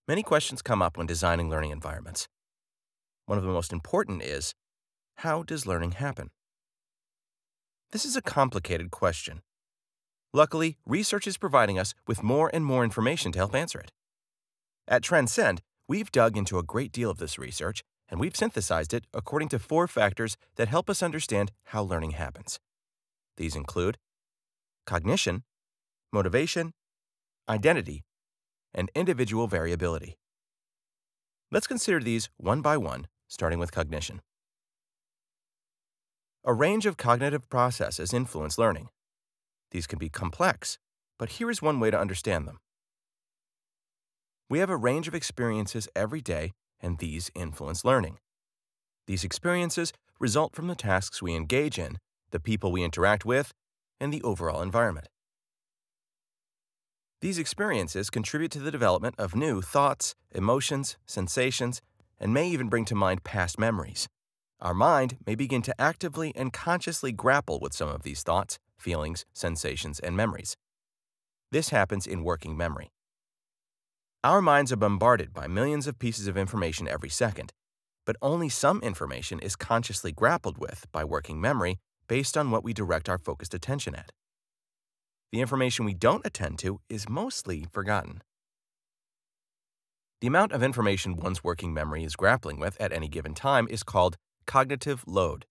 Many questions come up when designing learning environments. One of the most important is, how does learning happen? This is a complicated question. Luckily, research is providing us with more and more information to help answer it. At Transcend, we've dug into a great deal of this research, and we've synthesized it according to 4 factors that help us understand how learning happens. These include cognition, motivation, identity, and individual variability. Let's consider these one by one, starting with cognition. A range of cognitive processes influence learning. These can be complex, but here is one way to understand them. We have a range of experiences every day, and these influence learning. These experiences result from the tasks we engage in, the people we interact with, and the overall environment. These experiences contribute to the development of new thoughts, emotions, sensations, and may even bring to mind past memories. Our mind may begin to actively and consciously grapple with some of these thoughts, feelings, sensations, and memories. This happens in working memory. Our minds are bombarded by millions of pieces of information every second, but only some information is consciously grappled with by working memory based on what we direct our focused attention at. The information we don't attend to is mostly forgotten. The amount of information one's working memory is grappling with at any given time is called cognitive load.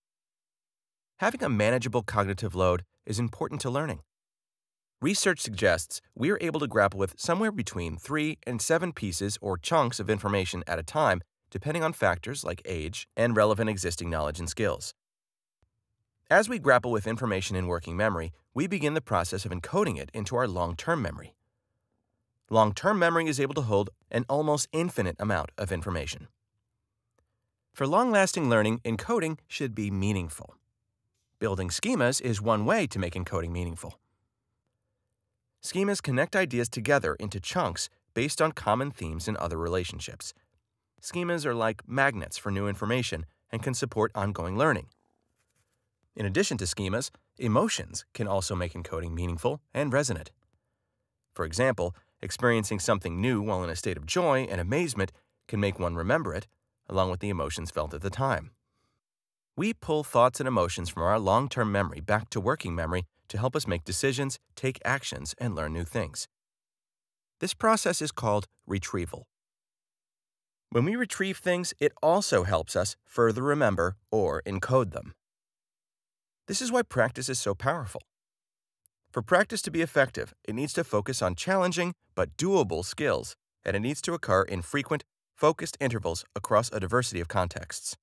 Having a manageable cognitive load is important to learning. Research suggests we are able to grapple with somewhere between 3 and 7 pieces or chunks of information at a time, depending on factors like age and relevant existing knowledge and skills. As we grapple with information in working memory, we begin the process of encoding it into our long-term memory. Long-term memory is able to hold an almost infinite amount of information. For long-lasting learning, encoding should be meaningful. Building schemas is one way to make encoding meaningful. Schemas connect ideas together into chunks based on common themes and other relationships. Schemas are like magnets for new information and can support ongoing learning. In addition to schemas, emotions can also make encoding meaningful and resonant. For example, experiencing something new while in a state of joy and amazement can make one remember it, along with the emotions felt at the time. We pull thoughts and emotions from our long-term memory back to working memory to help us make decisions, take actions, and learn new things. This process is called retrieval. When we retrieve things, it also helps us further remember or encode them. This is why practice is so powerful. For practice to be effective, it needs to focus on challenging but doable skills, and it needs to occur in frequent, focused intervals across a diversity of contexts.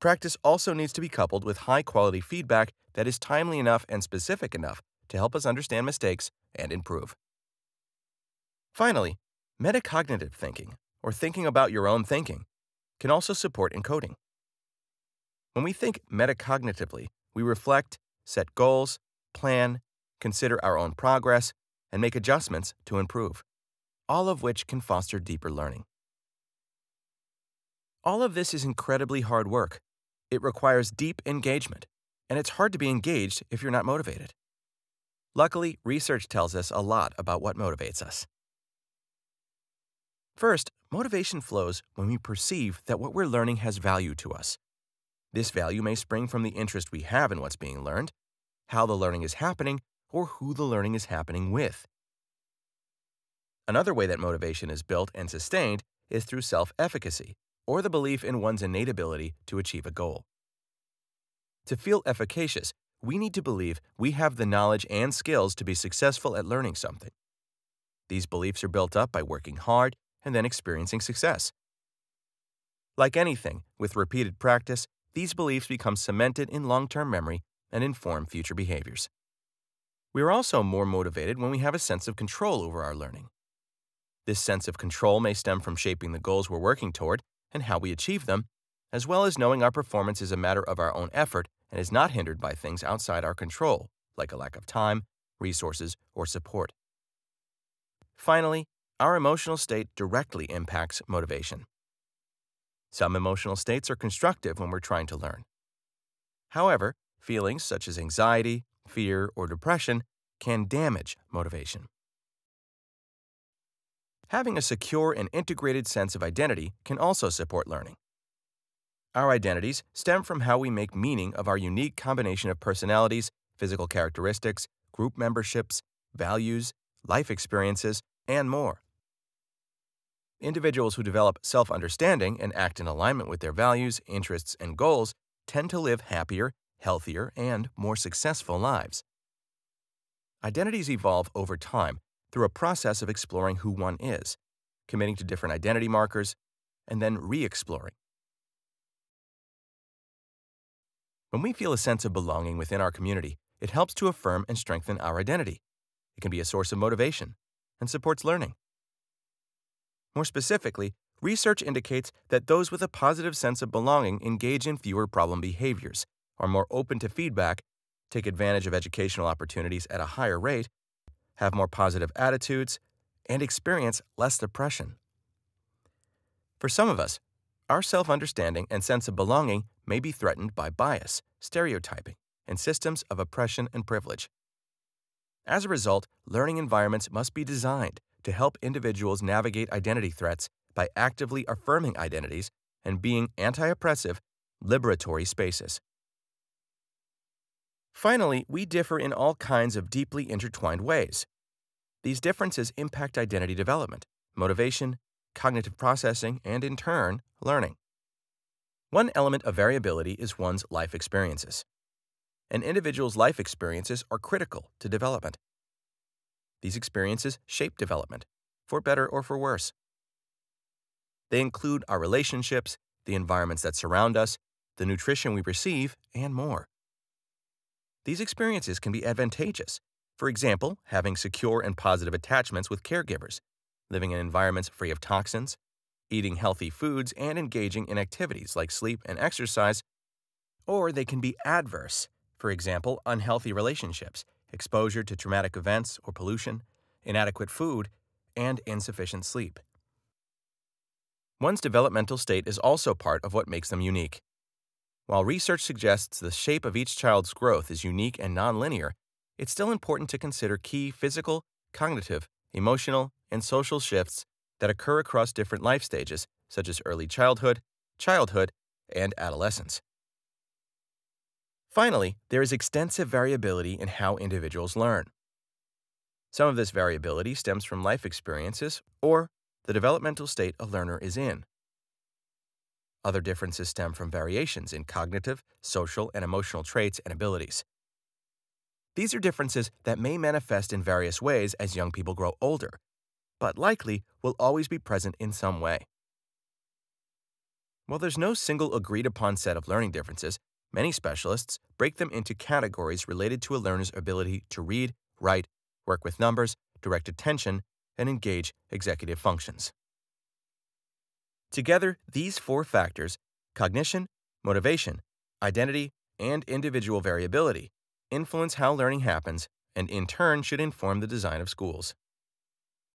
Practice also needs to be coupled with high-quality feedback that is timely enough and specific enough to help us understand mistakes and improve. Finally, metacognitive thinking, or thinking about your own thinking, can also support encoding. When we think metacognitively, we reflect, set goals, plan, consider our own progress, and make adjustments to improve, all of which can foster deeper learning. All of this is incredibly hard work. It requires deep engagement, and it's hard to be engaged if you're not motivated. Luckily, research tells us a lot about what motivates us. First, motivation flows when we perceive that what we're learning has value to us. This value may spring from the interest we have in what's being learned, how the learning is happening, or who the learning is happening with. Another way that motivation is built and sustained is through self-efficacy, or the belief in one's innate ability to achieve a goal. To feel efficacious, we need to believe we have the knowledge and skills to be successful at learning something. These beliefs are built up by working hard and then experiencing success. Like anything, with repeated practice, these beliefs become cemented in long-term memory and inform future behaviors. We are also more motivated when we have a sense of control over our learning. This sense of control may stem from shaping the goals we're working toward and how we achieve them, as well as knowing our performance is a matter of our own effort and is not hindered by things outside our control, like a lack of time, resources, or support. Finally, our emotional state directly impacts motivation. Some emotional states are constructive when we're trying to learn. However, feelings such as anxiety, fear, or depression can damage motivation. Having a secure and integrated sense of identity can also support learning. Our identities stem from how we make meaning of our unique combination of personalities, physical characteristics, group memberships, values, life experiences, and more. Individuals who develop self-understanding and act in alignment with their values, interests, and goals tend to live happier, healthier, and more successful lives. Identities evolve over time through a process of exploring who one is, committing to different identity markers, and then re-exploring. When we feel a sense of belonging within our community, it helps to affirm and strengthen our identity. It can be a source of motivation and supports learning. More specifically, research indicates that those with a positive sense of belonging engage in fewer problem behaviors, are more open to feedback, take advantage of educational opportunities at a higher rate, have more positive attitudes, and experience less depression. For some of us, our self-understanding and sense of belonging may be threatened by bias, stereotyping, and systems of oppression and privilege. As a result, learning environments must be designed to help individuals navigate identity threats by actively affirming identities and being anti-oppressive, liberatory spaces. Finally, we differ in all kinds of deeply intertwined ways. These differences impact identity development, motivation, cognitive processing, and in turn, learning. One element of variability is one's life experiences. An individual's life experiences are critical to development. These experiences shape development, for better or for worse. They include our relationships, the environments that surround us, the nutrition we receive, and more. These experiences can be advantageous. For example, having secure and positive attachments with caregivers, living in environments free of toxins, eating healthy foods, and engaging in activities like sleep and exercise. Or they can be adverse. For example, unhealthy relationships, exposure to traumatic events or pollution, inadequate food, and insufficient sleep. One's developmental state is also part of what makes them unique. While research suggests the shape of each child's growth is unique and nonlinear, it's still important to consider key physical, cognitive, emotional, and social shifts that occur across different life stages, such as early childhood, and adolescence. Finally, there is extensive variability in how individuals learn. Some of this variability stems from life experiences or the developmental state a learner is in. Other differences stem from variations in cognitive, social, and emotional traits and abilities. These are differences that may manifest in various ways as young people grow older, but likely will always be present in some way. While there's no single agreed-upon set of learning differences, many specialists break them into categories related to a learner's ability to read, write, work with numbers, direct attention, and engage executive functions. Together, these four factors, cognition, motivation, identity, and individual variability, influence how learning happens and in turn should inform the design of schools.